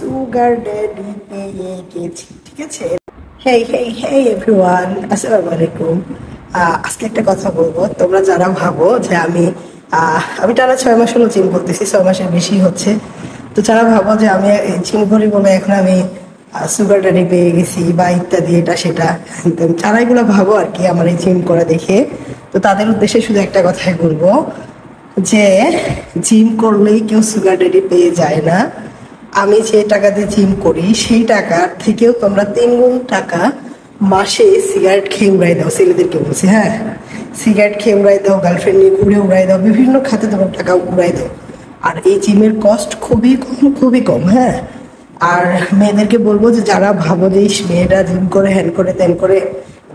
Sugar daddy পেয়ে গেছি, ঠিক আছে। হেই হেই হেই এভরিওয়ান, আসসালামু আলাইকুম। আজকে একটা কথা বলবো। তোমরা যারা ভাবো যে আমি টানা 6 মাস হলো জিম করতেছি, 6 মাসের বেশি হচ্ছে, তো যারা ভাবো যে আমি জিম করি বলে এখন আমি সুগার ড্যাডি পেয়ে গেছি বা ইত্যাদি এটা সেটা, তো যারা এগুলো ভাবো আর কি আমার এই জিম করা দেখে, তো তাদের উদ্দেশ্যে শুধু একটা কথাই বলবো যে জিম করলেই কেউ সুগার ড্যাডি পেয়ে যায় না। আমি যে টাকা দিয়ে জিম করি সেই টাকার থেকেও তোমরা 3 গুণ টাকা মাসে সিগারেট খেয়ে উড়াই দাও, ছেলেদেরকে বলছি, হ্যাঁ। সিগারেট খেয়ে উড়াই দাও, গার্লফ্রেন্ড নিয়ে ঘুরে উড়াই দাও, বিভিন্ন খাতে তোমার টাকা উড়াই দাও। আর এই জিমের কস্ট খুবই কম, খুবই কম, হ্যাঁ। আর মেয়েদেরকে বলবো যে যারা ভাবো যে ইস, মেয়েরা জিম করে হ্যান করে ত্যান করে,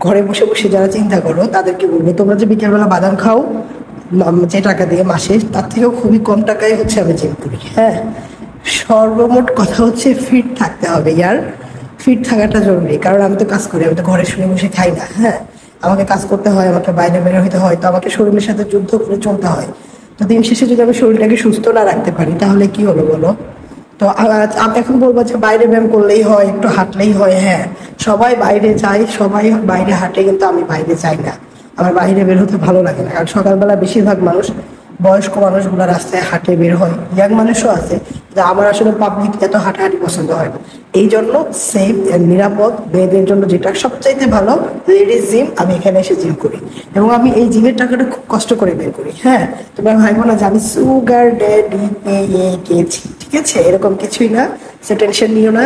ঘরে বসে বসে যারা চিন্তা করো তাদেরকে বলবো তোমরা যে বিকেলবেলা বাদাম খাও যে টাকা দিয়ে মাসে, তার থেকেও খুবই কম টাকায় হচ্ছে আমি জিম করি, হ্যাঁ। সর্বমোট কথা হচ্ছে ফিট থাকতে হবে ইয়ার। ফিট থাকাটা জরুরি, কারণ আমি তো কাজ করি, আমি তো ঘরে শুয়ে বসে খাই না, হ্যাঁ। আমাকে কাজ করতে হয়, আমাকে বাইরে বের হইতে হয়, তো আমাকে শরীরের সাথে যুদ্ধ করে চলতে হয়। তো দিন শেষে যদি আমি শরীরটাকে সুস্থ না রাখতে পারি তাহলে কি হলো বলো। তো আমি এখন বলবো যে বাইরে ব্যায়াম করলেই হয়, একটু হাঁটলেই হয়, হ্যাঁ। সবাই বাইরে যায়, সবাই বাইরে হাঁটে, কিন্তু আমি বাইরে যাই না। আমার বাইরে বের হতে ভালো লাগে না, কারণ সকালবেলা বেশিরভাগ মানুষ, বয়স্ক মানুষগুলো রাস্তায় হাঁটে বের হয়, ইয়াং মানুষও আছে, যে আমার আসলে পাবলিক এত হাঁটাহাঁটি পছন্দ হয় না। এই জন্য সেফ নিরাপদ মেয়েদের জন্য যেটা সবচাইতে ভালো, লেডিস জিম, আমি এখানে এসে জিম করি। এবং আমি এই জিমের টাকাটা খুব কষ্ট করে বের করি, হ্যাঁ। তোমরা ভাইবো না যে আমি সুগার ড্যাডি পেয়ে গেছি, ঠিক আছে, এরকম কিছুই না, সে টেনশন নিও না।